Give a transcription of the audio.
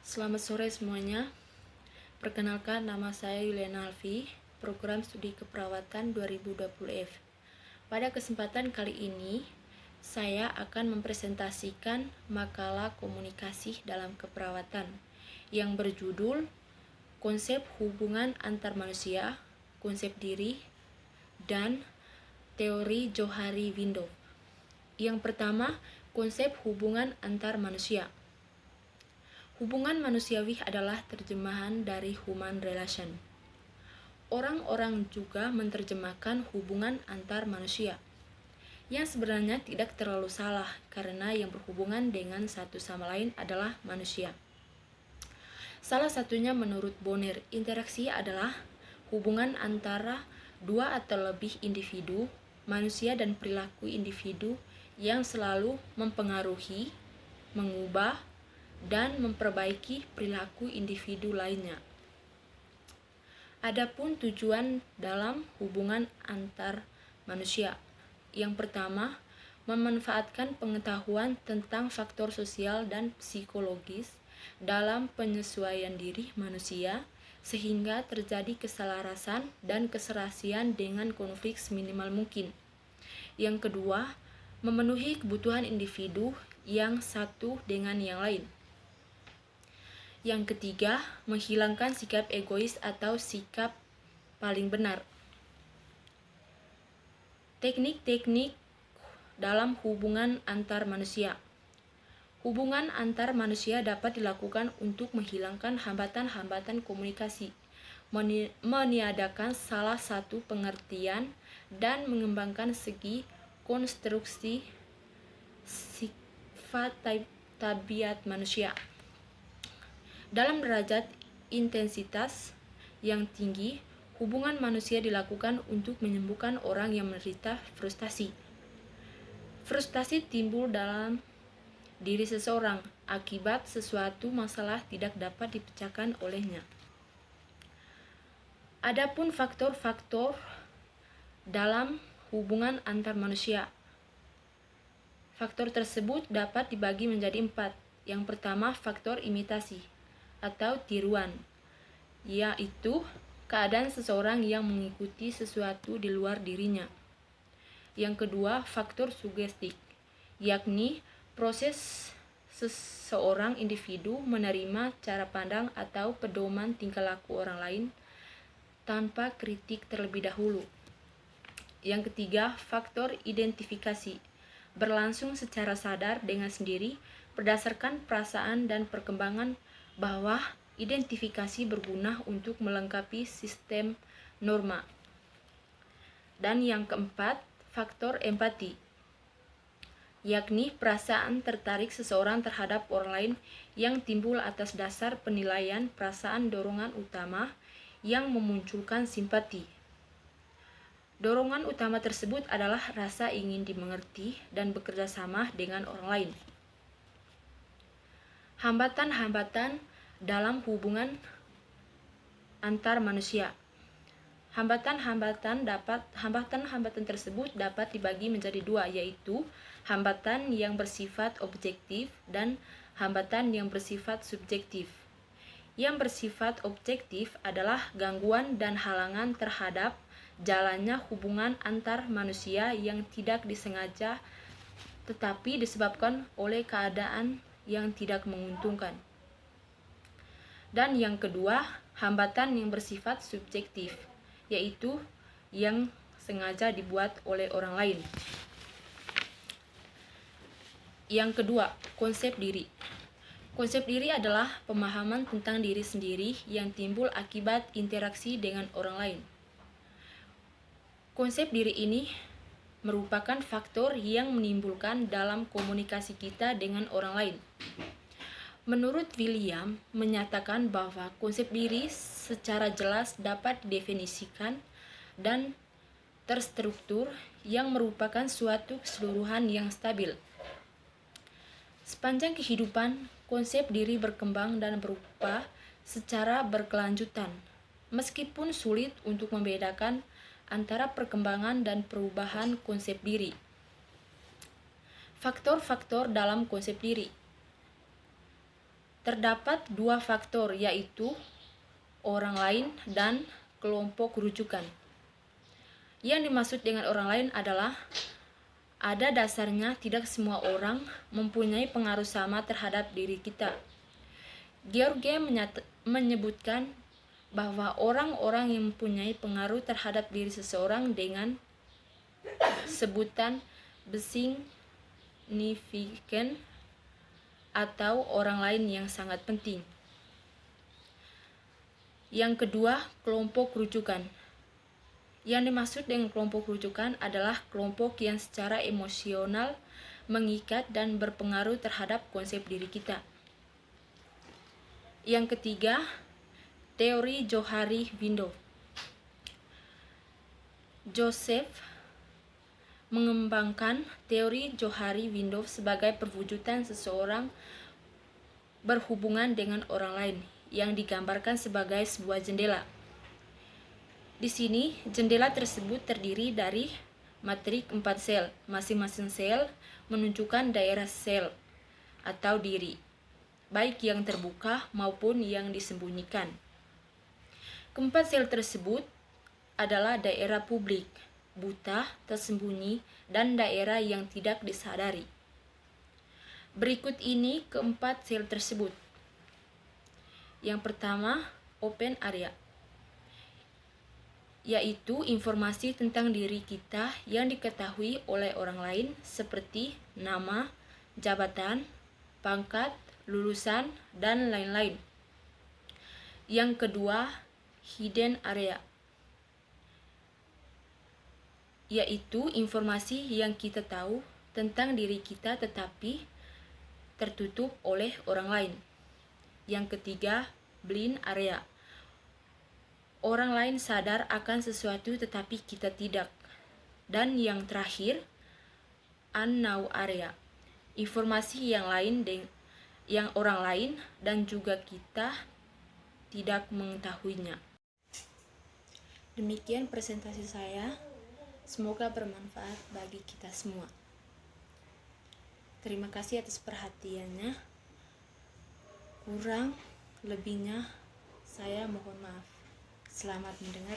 Selamat sore semuanya. Perkenalkan, nama saya Yuliana Alfi, Program Studi Keperawatan 2020F. Pada kesempatan kali ini, saya akan mempresentasikan makalah komunikasi dalam keperawatan yang berjudul Konsep Hubungan Antar Manusia, Konsep Diri, dan Teori Johari Window. Yang pertama, konsep hubungan antar manusia. Hubungan manusiawi adalah terjemahan dari human relation. Orang-orang juga menerjemahkan hubungan antar manusia, yang sebenarnya tidak terlalu salah karena yang berhubungan dengan satu sama lain adalah manusia. Salah satunya menurut Bonner, interaksi adalah hubungan antara dua atau lebih individu, manusia dan perilaku individu yang selalu mempengaruhi, mengubah, dan memperbaiki perilaku individu lainnya. Adapun tujuan dalam hubungan antar manusia. Yang pertama, memanfaatkan pengetahuan tentang faktor sosial dan psikologis dalam penyesuaian diri manusia sehingga terjadi keselarasan dan keserasian dengan konflik seminimal mungkin. Yang kedua, memenuhi kebutuhan individu yang satu dengan yang lain. Yang ketiga, menghilangkan sikap egois atau sikap paling benar. Teknik-teknik dalam hubungan antar manusia. Hubungan antar manusia dapat dilakukan untuk menghilangkan hambatan-hambatan komunikasi, meniadakan salah satu pengertian, dan mengembangkan segi konstruksi sifat tabiat manusia. Dalam derajat intensitas yang tinggi, hubungan manusia dilakukan untuk menyembuhkan orang yang menderita frustasi. Frustasi timbul dalam diri seseorang akibat sesuatu masalah tidak dapat dipecahkan olehnya. Adapun faktor-faktor dalam hubungan antar manusia. Faktor tersebut dapat dibagi menjadi 4. Yang pertama, faktor imitasi atau tiruan, yaitu keadaan seseorang yang mengikuti sesuatu di luar dirinya. Yang kedua, faktor sugesti, yakni proses seseorang individu menerima cara pandang atau pedoman tingkah laku orang lain tanpa kritik terlebih dahulu. Yang ketiga, faktor identifikasi, berlangsung secara sadar dengan sendiri berdasarkan perasaan dan perkembangan bahwa identifikasi berguna untuk melengkapi sistem norma. Dan yang keempat, faktor empati, yakni perasaan tertarik seseorang terhadap orang lain yang timbul atas dasar penilaian perasaan dorongan utama yang memunculkan simpati. Dorongan utama tersebut adalah rasa ingin dimengerti dan bekerja sama dengan orang lain. Hambatan-hambatan dalam hubungan antar manusia. Hambatan-hambatan tersebut dapat dibagi menjadi 2, yaitu hambatan yang bersifat objektif dan hambatan yang bersifat subjektif. Yang bersifat objektif adalah gangguan dan halangan terhadap jalannya hubungan antar manusia yang tidak disengaja tetapi disebabkan oleh keadaan yang tidak menguntungkan. Dan yang kedua, hambatan yang bersifat subjektif, yaitu yang sengaja dibuat oleh orang lain. Yang kedua, konsep diri. Konsep diri adalah pemahaman tentang diri sendiri yang timbul akibat interaksi dengan orang lain. Konsep diri ini merupakan faktor yang menimbulkan dalam komunikasi kita dengan orang lain. Menurut William, menyatakan bahwa konsep diri secara jelas dapat didefinisikan dan terstruktur yang merupakan suatu keseluruhan yang stabil. Sepanjang kehidupan, konsep diri berkembang dan berubah secara berkelanjutan, meskipun sulit untuk membedakan antara perkembangan dan perubahan konsep diri. Faktor-faktor dalam konsep diri. Terdapat dua faktor, yaitu orang lain dan kelompok rujukan. Yang dimaksud dengan orang lain adalah ada dasarnya tidak semua orang mempunyai pengaruh sama terhadap diri kita. George menyebutkan bahwa orang-orang yang mempunyai pengaruh terhadap diri seseorang dengan sebutan significant atau orang lain yang sangat penting. Yang kedua, kelompok rujukan. Yang dimaksud dengan kelompok rujukan adalah kelompok yang secara emosional mengikat dan berpengaruh terhadap konsep diri kita. Yang ketiga, teori Johari-Window. Joseph mengembangkan teori Johari-Window sebagai perwujudan seseorang berhubungan dengan orang lain yang digambarkan sebagai sebuah jendela. Di sini, jendela tersebut terdiri dari matrik 4 sel. Masing-masing sel menunjukkan daerah sel atau diri, baik yang terbuka maupun yang disembunyikan. Keempat sel tersebut adalah daerah publik, buta, tersembunyi, dan daerah yang tidak disadari. Berikut ini keempat sel tersebut. Yang pertama, open area, yaitu informasi tentang diri kita yang diketahui oleh orang lain seperti nama, jabatan, pangkat, lulusan, dan lain-lain. Yang kedua, hidden area, yaitu informasi yang kita tahu tentang diri kita tetapi tertutup oleh orang lain. Yang ketiga, blind area, orang lain sadar akan sesuatu tetapi kita tidak. Dan yang terakhir, unknown area, informasi yang orang lain dan juga kita tidak mengetahuinya. Demikian presentasi saya. Semoga bermanfaat bagi kita semua. Terima kasih atas perhatiannya. Kurang lebihnya saya mohon maaf. Selamat mendengar.